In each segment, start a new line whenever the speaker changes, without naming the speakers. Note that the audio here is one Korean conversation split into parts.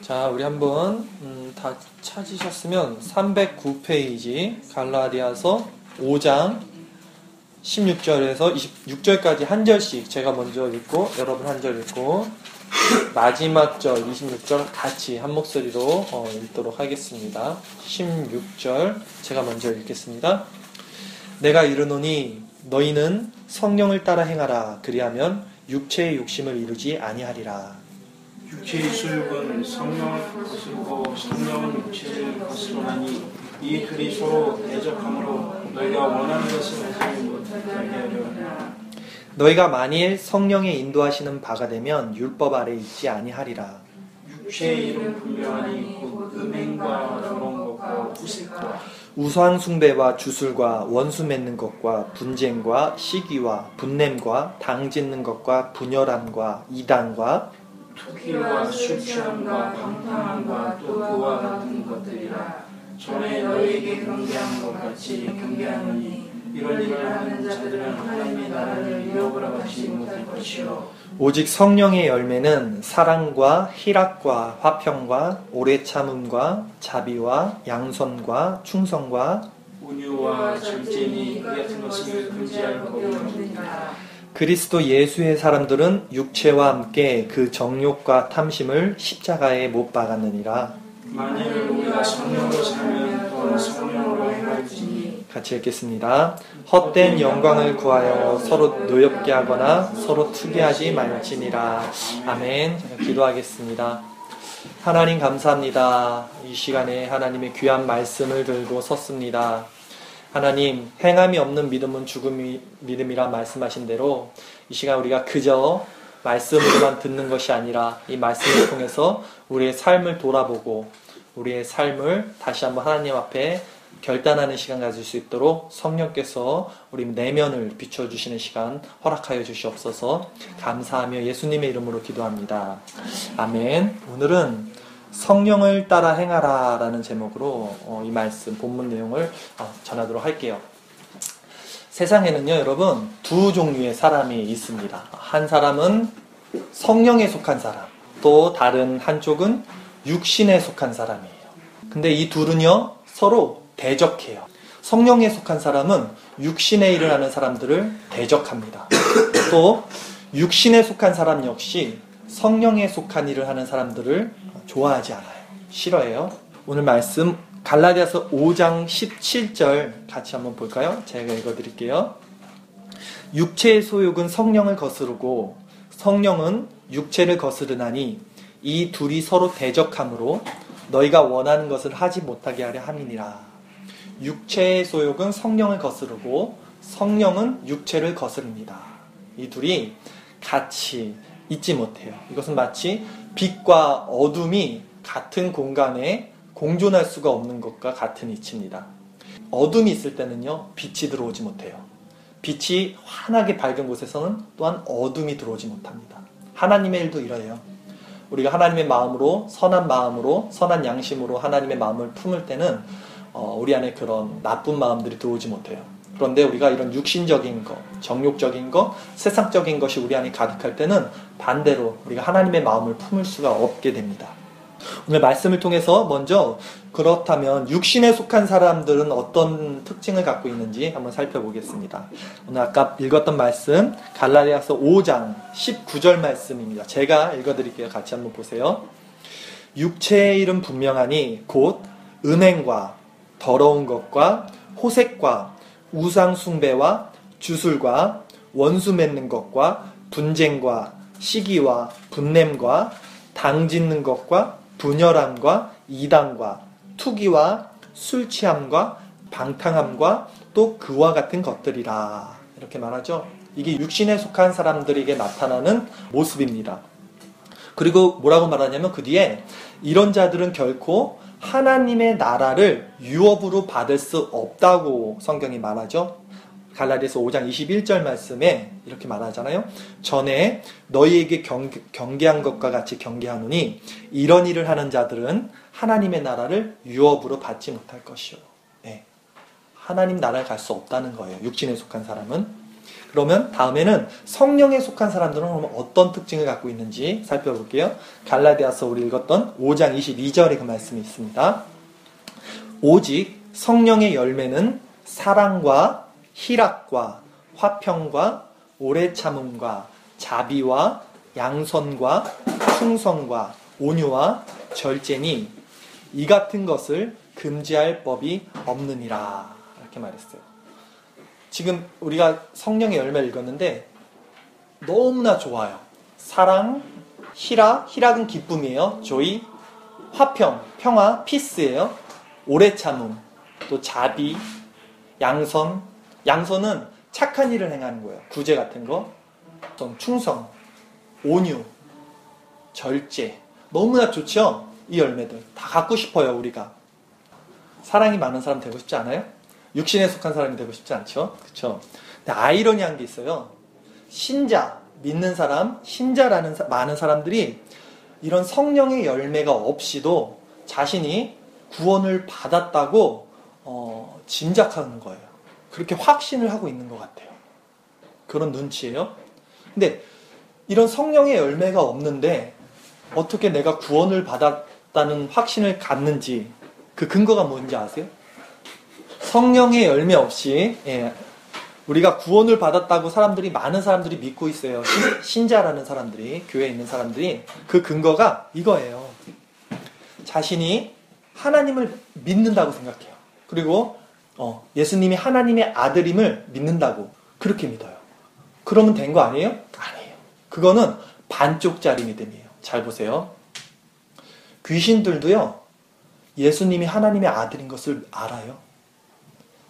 자, 우리 한번 다 찾으셨으면 309페이지 갈라디아서 5장 16절에서 26절까지 한 절씩 제가 먼저 읽고 여러분 한 절 읽고 마지막 절 26절 같이 한 목소리로 읽도록 하겠습니다. 16절 제가 먼저 읽겠습니다. 내가 이르노니 너희는 성령을 따라 행하라. 그리하면 육체의 욕심을 이루지 아니하리라.
육체의 소욕은 성령을 거스르고 성령은 육체를 거스르나니 이 둘이 서로 대적하므로 너희가 원하는 것을 하지 못하게 하려.
너희가 만일 성령의 인도하시는 바가 되면 율법 아래 있지 아니하리라.
육체의 일은 분명하니 곧 음행과 더러운 것과 후색과
우상 숭배와 주술과 원수 맺는 것과 분쟁과 시기와 분냄과 당 짓는 것과 분열함과 이단과
투기와 술 취함과 방탕함과 또 그와 같은 것들이라. 전에 너희에게 경계한 것 같이 경계하노니 이런 일을 하는 자들은 하나님의 나라를 유업으로 받지 못할 것이요
오직 성령의 열매는 사랑과 희락과 화평과 오래 참음과 자비와 양선과 충성과
온유와 절제니 이 같은 것을 금지할 법이 없느니라.
그리스도 예수의 사람들은 육체와 함께 그 정욕과 탐심을 십자가에 못 박았느니라.
만일 우리가 성령으로 살면 또한 성령으로 행할지니.
같이 읽겠습니다. 헛된 영광을 구하여 서로 노엽게 하거나 서로 투기하지 말지니라. 아멘. 제가 기도하겠습니다. 하나님 감사합니다. 이 시간에 하나님의 귀한 말씀을 들고 섰습니다. 하나님, 행함이 없는 믿음은 죽음이 믿음이라 말씀하신 대로 이 시간 우리가 그저 말씀으로만 듣는 것이 아니라 이 말씀을 통해서 우리의 삶을 돌아보고 우리의 삶을 다시 한번 하나님 앞에 결단하는 시간 가질 수 있도록 성령께서 우리 내면을 비춰주시는 시간 허락하여 주시옵소서. 감사하며 예수님의 이름으로 기도합니다. 아멘. 오늘은 성령을 따라 행하라 라는 제목으로 이 말씀 본문 내용을 전하도록 할게요. 세상에는요 여러분 두 종류의 사람이 있습니다. 한 사람은 성령에 속한 사람, 또 다른 한쪽은 육신에 속한 사람이에요. 근데 이 둘은요 서로 대적해요. 성령에 속한 사람은 육신의 일을 하는 사람들을 대적합니다. 또 육신에 속한 사람 역시 성령에 속한 일을 하는 사람들을 좋아하지 않아요. 싫어해요. 오늘 말씀 갈라디아서 5장 17절 같이 한번 볼까요? 제가 읽어드릴게요. 육체의 소욕은 성령을 거스르고 성령은 육체를 거스르나니 이 둘이 서로 대적하므로 너희가 원하는 것을 하지 못하게 하려 함이니라. 육체의 소욕은 성령을 거스르고 성령은 육체를 거스릅니다. 이 둘이 같이 있지 못해요. 이것은 마치 빛과 어둠이 같은 공간에 공존할 수가 없는 것과 같은 이치입니다. 어둠이 있을 때는요 빛이 들어오지 못해요. 빛이 환하게 밝은 곳에서는 또한 어둠이 들어오지 못합니다. 하나님의 일도 이래요. 우리가 하나님의 마음으로 선한 양심으로 하나님의 마음을 품을 때는 우리 안에 그런 나쁜 마음들이 들어오지 못해요. 그런데 우리가 이런 육신적인 것, 정욕적인 것, 세상적인 것이 우리 안에 가득할 때는 반대로 우리가 하나님의 마음을 품을 수가 없게 됩니다. 오늘 말씀을 통해서 먼저 그렇다면 육신에 속한 사람들은 어떤 특징을 갖고 있는지 한번 살펴보겠습니다. 오늘 아까 읽었던 말씀 갈라디아서 5장 19절 말씀입니다. 제가 읽어드릴게요. 같이 한번 보세요. 육체의 일은 분명하니 곧 음행과 더러운 것과 호색과 우상 숭배와 주술과 원수 맺는 것과 분쟁과 시기와 분냄과 당 짓는 것과 분열함과 이단과 투기와 술 취함과 방탕함과 또 그와 같은 것들이라. 이렇게 말하죠. 이게 육신에 속한 사람들에게 나타나는 모습입니다. 그리고 뭐라고 말하냐면 그 뒤에 이런 자들은 결코 하나님의 나라를 유업으로 받을 수 없다고 성경이 말하죠. 갈라디아서 5장 21절 말씀에 이렇게 말하잖아요. 전에 너희에게 경계한 것과 같이 경계하노니 이런 일을 하는 자들은 하나님의 나라를 유업으로 받지 못할 것이요. 네. 하나님 나라에 갈 수 없다는 거예요. 육신에 속한 사람은. 그러면 다음에는 성령에 속한 사람들은 그러면 어떤 특징을 갖고 있는지 살펴볼게요. 갈라디아서 우리 읽었던 5장 22절에 그 말씀이 있습니다. 오직 성령의 열매는 사랑과 희락과 화평과 오래 참음과 자비와 양선과 충성과 온유와 절제니 이 같은 것을 금지할 법이 없느니라. 이렇게 말했어요. 지금 우리가 성령의 열매를 읽었는데 너무나 좋아요. 사랑, 희락은 기쁨이에요. 조이, 화평, 평화, 피스예요. 오래 참음, 또 자비, 양선은 착한 일을 행하는 거예요. 구제 같은 거. 충성, 온유, 절제. 너무나 좋죠? 이 열매들. 다 갖고 싶어요, 우리가. 사랑이 많은 사람 되고 싶지 않아요? 육신에 속한 사람이 되고 싶지 않죠? 그쵸? 근데 아이러니한 게 있어요. 신자, 믿는 사람, 신자라는 많은 사람들이 이런 성령의 열매가 없이도 자신이 구원을 받았다고 짐작하는 거예요. 그렇게 확신을 하고 있는 것 같아요. 그런 눈치예요. 근데 이런 성령의 열매가 없는데 어떻게 내가 구원을 받았다는 확신을 갖는지 그 근거가 뭔지 아세요? 성령의 열매 없이 우리가 구원을 받았다고 많은 사람들이 믿고 있어요. 신자라는 사람들이, 교회에 있는 사람들이. 그 근거가 이거예요. 자신이 하나님을 믿는다고 생각해요. 그리고 예수님이 하나님의 아들임을 믿는다고 그렇게 믿어요. 그러면 된 거 아니에요? 아니에요. 그거는 반쪽짜리 믿음이에요. 잘 보세요. 귀신들도요, 예수님이 하나님의 아들인 것을 알아요.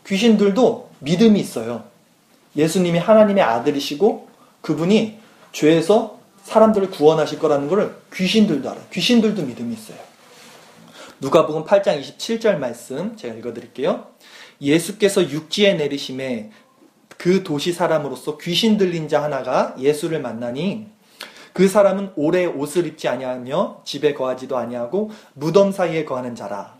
귀신들도 믿음이 있어요. 예수님이 하나님의 아들이시고 그분이 죄에서 사람들을 구원하실 거라는 것을 귀신들도 알아요. 귀신들도 믿음이 있어요. 누가복음 8장 27절 말씀 제가 읽어드릴게요. 예수께서 육지에 내리심에 그 도시 사람으로서 귀신 들린 자 하나가 예수를 만나니 그 사람은 오래 옷을 입지 아니하며 집에 거하지도 아니하고 무덤 사이에 거하는 자라.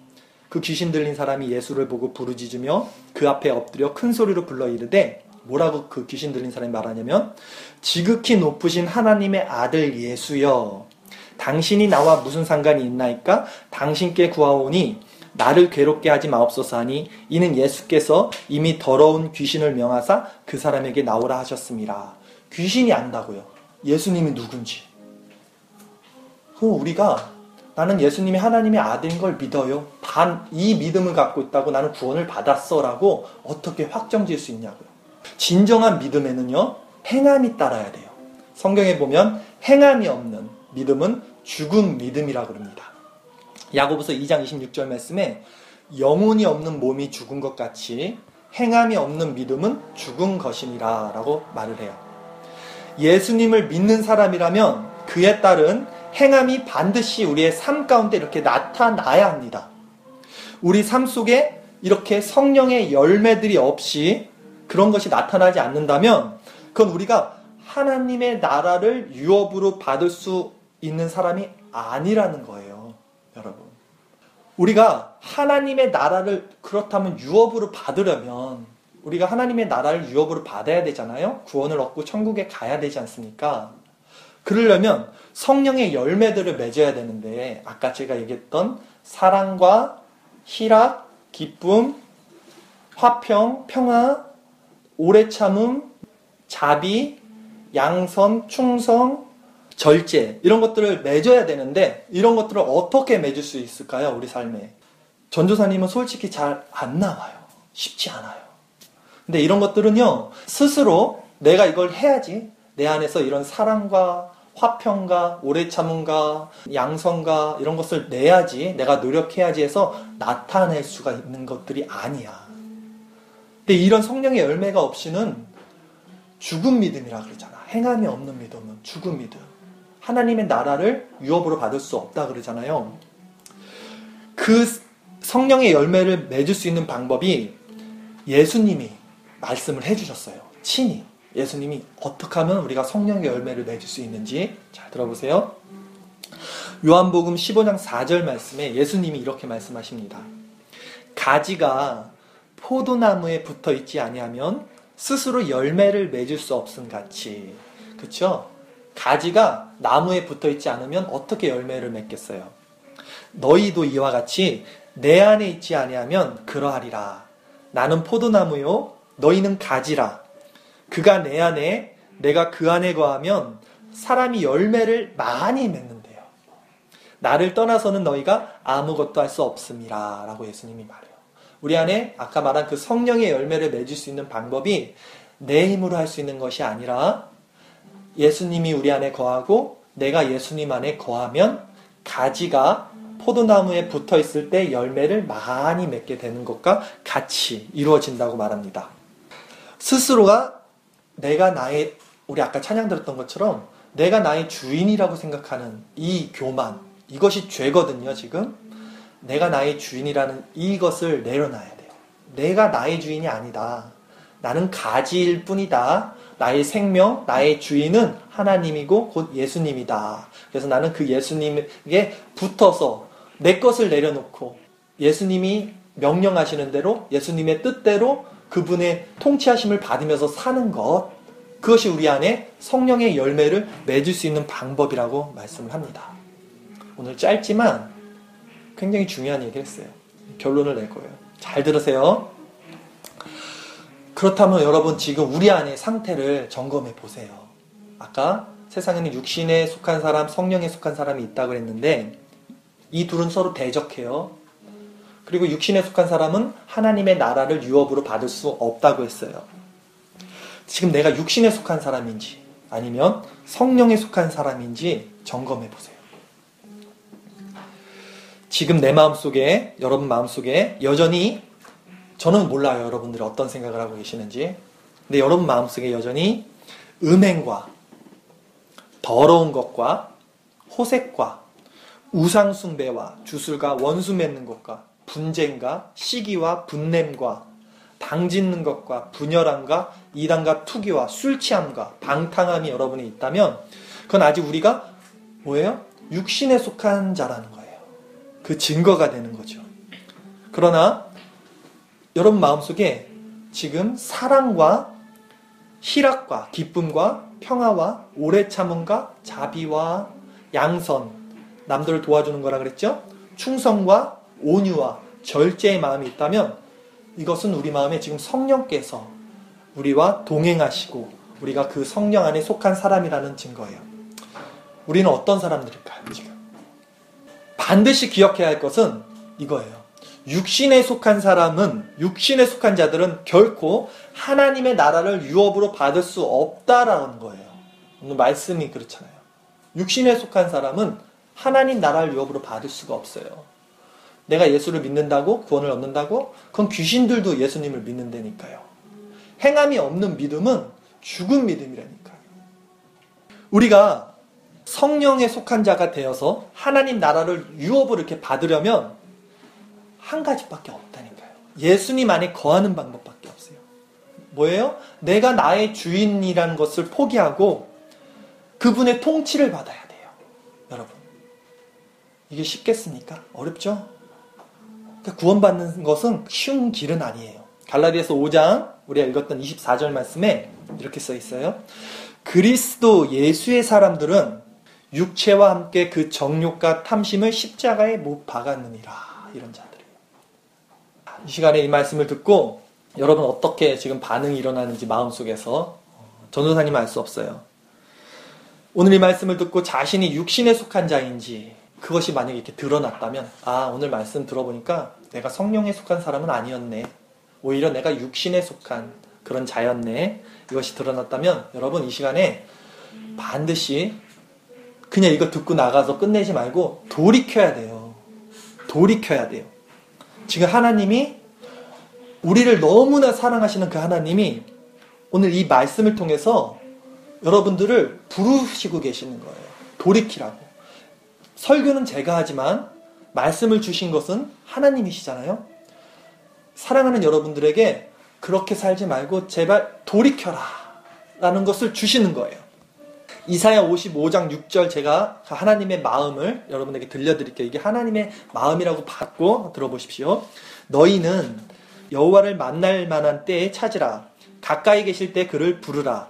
그 귀신 들린 사람이 예수를 보고 부르짖으며 그 앞에 엎드려 큰 소리로 불러 이르되, 뭐라고 그 귀신 들린 사람이 말하냐면, 지극히 높으신 하나님의 아들 예수여, 당신이 나와 무슨 상관이 있나이까? 당신께 구하오니 나를 괴롭게 하지 마옵소서 하니, 이는 예수께서 이미 더러운 귀신을 명하사 그 사람에게 나오라 하셨습니다. 귀신이 안다고요. 예수님이 누군지. 그럼 우리가 나는 예수님이 하나님의 아들인 걸 믿어요. 단 이 믿음을 갖고 있다고 나는 구원을 받았어 라고 어떻게 확정지을 수 있냐고요. 진정한 믿음에는요, 행함이 따라야 돼요. 성경에 보면 행함이 없는 믿음은 죽은 믿음이라고 합니다. 야고보서 2장 26절 말씀에 영혼이 없는 몸이 죽은 것 같이 행함이 없는 믿음은 죽은 것이니라 라고 말을 해요. 예수님을 믿는 사람이라면 그에 따른 행함이 반드시 우리의 삶 가운데 이렇게 나타나야 합니다. 우리 삶 속에 이렇게 성령의 열매들이 없이 그런 것이 나타나지 않는다면 그건 우리가 하나님의 나라를 유업으로 받을 수 있는 사람이 아니라는 거예요. 여러분, 우리가 하나님의 나라를 그렇다면 유업으로 받으려면 우리가 하나님의 나라를 유업으로 받아야 되잖아요. 구원을 얻고 천국에 가야 되지 않습니까? 그러려면 성령의 열매들을 맺어야 되는데, 아까 제가 얘기했던 사랑과 희락, 기쁨, 화평, 평화, 오래 참음, 자비, 양선, 충성, 절제, 이런 것들을 맺어야 되는데 이런 것들을 어떻게 맺을 수 있을까요? 우리 삶에. 전도사님은 솔직히 잘 안 나와요. 쉽지 않아요. 근데 이런 것들은요, 스스로 내가 이걸 해야지, 내 안에서 이런 사랑과 화평과 오래 참음과 양선과 이런 것을 내야지, 내가 노력해야지 해서 나타낼 수가 있는 것들이 아니야. 근데 이런 성령의 열매가 없이는 죽은 믿음이라 그러잖아. 행함이 없는 믿음은 죽은 믿음. 하나님의 나라를 유업으로 받을 수 없다 그러잖아요. 그 성령의 열매를 맺을 수 있는 방법이 예수님이 말씀을 해주셨어요. 친히. 예수님이 어떻게 하면 우리가 성령의 열매를 맺을 수 있는지 잘 들어보세요. 요한복음 15장 4절 말씀에 예수님이 이렇게 말씀하십니다. 가지가 포도나무에 붙어 있지 아니하면 스스로 열매를 맺을 수 없음 같이. 그쵸? 가지가 나무에 붙어 있지 않으면 어떻게 열매를 맺겠어요? 너희도 이와 같이 내 안에 있지 아니하면 그러하리라. 나는 포도나무요 너희는 가지라. 그가 내 안에 내가 그 안에 거하면 사람이 열매를 많이 맺는데요. 나를 떠나서는 너희가 아무것도 할 수 없음이라 라고 예수님이 말해요. 우리 안에 아까 말한 그 성령의 열매를 맺을 수 있는 방법이 내 힘으로 할 수 있는 것이 아니라 예수님이 우리 안에 거하고 내가 예수님 안에 거하면 가지가 포도나무에 붙어 있을 때 열매를 많이 맺게 되는 것과 같이 이루어진다고 말합니다. 스스로가 내가 나의, 우리 아까 찬양 들었던 것처럼 내가 나의 주인이라고 생각하는 이 교만, 이것이 죄거든요. 지금 내가 나의 주인이라는 이것을 내려놔야 돼요. 내가 나의 주인이 아니다. 나는 가지일 뿐이다. 나의 생명, 나의 주인은 하나님이고 곧 예수님이다. 그래서 나는 그 예수님에게 붙어서 내 것을 내려놓고 예수님이 명령하시는 대로 예수님의 뜻대로 그분의 통치하심을 받으면서 사는 것, 그것이 우리 안에 성령의 열매를 맺을 수 있는 방법이라고 말씀을 합니다. 오늘 짧지만 굉장히 중요한 얘기를 했어요. 결론을 낼 거예요. 잘 들으세요. 그렇다면 여러분 지금 우리 안의 상태를 점검해 보세요. 아까 세상에는 육신에 속한 사람, 성령에 속한 사람이 있다고 했는데 이 둘은 서로 대적해요. 그리고 육신에 속한 사람은 하나님의 나라를 유업으로 받을 수 없다고 했어요. 지금 내가 육신에 속한 사람인지 아니면 성령에 속한 사람인지 점검해 보세요. 지금 내 마음속에, 여러분 마음속에 여전히, 저는 몰라요 여러분들이 어떤 생각을 하고 계시는지, 근데 여러분 마음속에 여전히 음행과 더러운 것과 호색과 우상숭배와 주술과 원수 맺는 것과 분쟁과 시기와 분냄과 당짓는 것과 분열함과 이단과 투기와 술취함과 방탕함이 여러분이 있다면 그건 아직 우리가 뭐예요? 육신에 속한 자라는 거예요. 그 증거가 되는 거죠. 그러나 여러분 마음속에 지금 사랑과 희락과 기쁨과 평화와 오래 참음과 자비와 양선, 남들을 도와주는 거라 그랬죠? 충성과 온유와 절제의 마음이 있다면 이것은 우리 마음에 지금 성령께서 우리와 동행하시고 우리가 그 성령 안에 속한 사람이라는 증거예요. 우리는 어떤 사람들일까요? 지금 반드시 기억해야 할 것은 이거예요. 육신에 속한 사람은, 육신에 속한 자들은 결코 하나님의 나라를 유업으로 받을 수 없다라는 거예요. 오늘 말씀이 그렇잖아요. 육신에 속한 사람은 하나님 나라를 유업으로 받을 수가 없어요. 내가 예수를 믿는다고 구원을 얻는다고? 그건 귀신들도 예수님을 믿는다니까요. 행함이 없는 믿음은 죽은 믿음이라니까요. 우리가 성령에 속한 자가 되어서 하나님 나라를 유업으로 이렇게 받으려면 한 가지밖에 없다니까요. 예수님 안에 거하는 방법밖에 없어요. 뭐예요? 내가 나의 주인이라는 것을 포기하고 그분의 통치를 받아야 돼요. 여러분, 이게 쉽겠습니까? 어렵죠? 그러니까 구원받는 것은 쉬운 길은 아니에요. 갈라디아서 5장 우리가 읽었던 24절 말씀에 이렇게 써 있어요. 그리스도 예수의 사람들은 육체와 함께 그 정욕과 탐심을 십자가에 못 박았느니라. 이런 자들이에요. 이 시간에 이 말씀을 듣고 여러분 어떻게 지금 반응이 일어나는지 마음속에서 전도사님 알 수 없어요. 오늘 이 말씀을 듣고 자신이 육신에 속한 자인지 그것이 만약에 이렇게 드러났다면, 아, 오늘 말씀 들어보니까 내가 성령에 속한 사람은 아니었네. 오히려 내가 육신에 속한 그런 자였네. 이것이 드러났다면 여러분 이 시간에 반드시 그냥 이거 듣고 나가서 끝내지 말고 돌이켜야 돼요. 돌이켜야 돼요. 지금 하나님이 우리를 너무나 사랑하시는 그 하나님이 오늘 이 말씀을 통해서 여러분들을 부르시고 계시는 거예요. 돌이키라고. 설교는 제가 하지만 말씀을 주신 것은 하나님이시잖아요. 사랑하는 여러분들에게 그렇게 살지 말고 제발 돌이켜라 라는 것을 주시는 거예요. 이사야 55장 6절 제가 하나님의 마음을 여러분에게 들려드릴게요. 이게 하나님의 마음이라고 받고 들어보십시오. 너희는 여호와를 만날 만한 때에 찾으라. 가까이 계실 때 그를 부르라.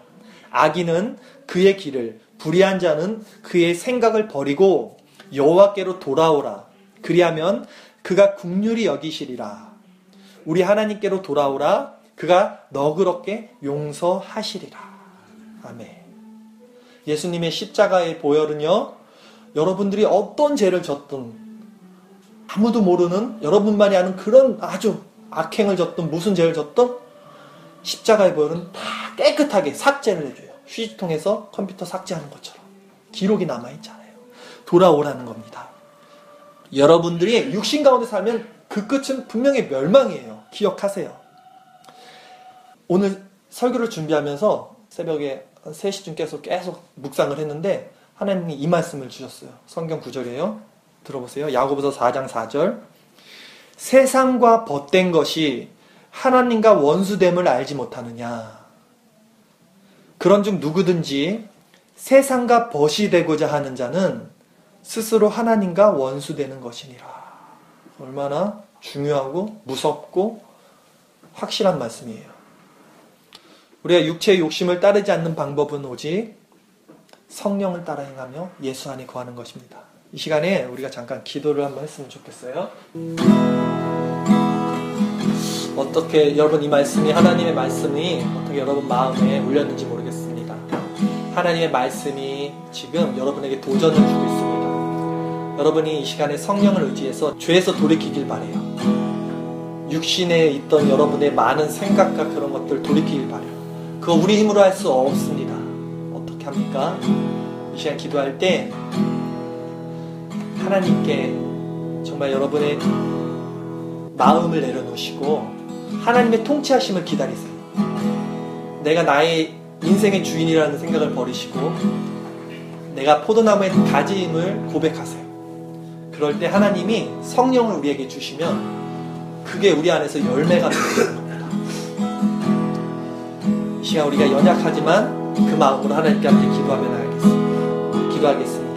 악인은 그의 길을, 불의한 자는 그의 생각을 버리고 여호와께로 돌아오라. 그리하면 그가 긍휼히 여기시리라. 우리 하나님께로 돌아오라. 그가 너그럽게 용서하시리라. 아멘. 예수님의 십자가의 보혈은요, 여러분들이 어떤 죄를 졌든, 아무도 모르는, 여러분만이 아는 그런 아주 악행을 졌든, 무슨 죄를 졌든, 십자가의 보혈은 다 깨끗하게 삭제를 해줘요. 휴지통에서 컴퓨터 삭제하는 것처럼. 기록이 남아있잖아요. 돌아오라는 겁니다. 여러분들이 육신 가운데 살면 그 끝은 분명히 멸망이에요. 기억하세요. 오늘 설교를 준비하면서 새벽에 3시쯤 계속 묵상을 했는데 하나님이 이 말씀을 주셨어요. 성경 구절이에요. 들어보세요. 야고보서 4장 4절. 세상과 벗된 것이 하나님과 원수됨을 알지 못하느냐. 그런즉 누구든지 세상과 벗이 되고자 하는 자는 스스로 하나님과 원수되는 것이니라. 얼마나 중요하고 무섭고 확실한 말씀이에요. 우리가 육체의 욕심을 따르지 않는 방법은 오직 성령을 따라 행하며 예수 안에 거하는 것입니다. 이 시간에 우리가 잠깐 기도를 한번 했으면 좋겠어요. 어떻게 여러분 이 말씀이, 하나님의 말씀이 어떻게 여러분 마음에 울렸는지 모르겠습니다. 하나님의 말씀이 지금 여러분에게 도전을 주고 있습니다. 여러분이 이 시간에 성령을 의지해서 죄에서 돌이키길 바라요. 육신에 있던 여러분의 많은 생각과 그런 것들 돌이키길 바라요. 그거 우리 힘으로 할 수 없습니다. 어떻게 합니까? 이 시간 기도할 때 하나님께 정말 여러분의 마음을 내려놓으시고 하나님의 통치하심을 기다리세요. 내가 나의 인생의 주인이라는 생각을 버리시고 내가 포도나무의 가지임을 고백하세요. 그럴 때 하나님이 성령을 우리에게 주시면 그게 우리 안에서 열매가 맺는 겁니다. 이 시간 우리가 연약하지만 그 마음으로 하나님께 함께 기도하면 알겠습니다. 기도하겠습니다.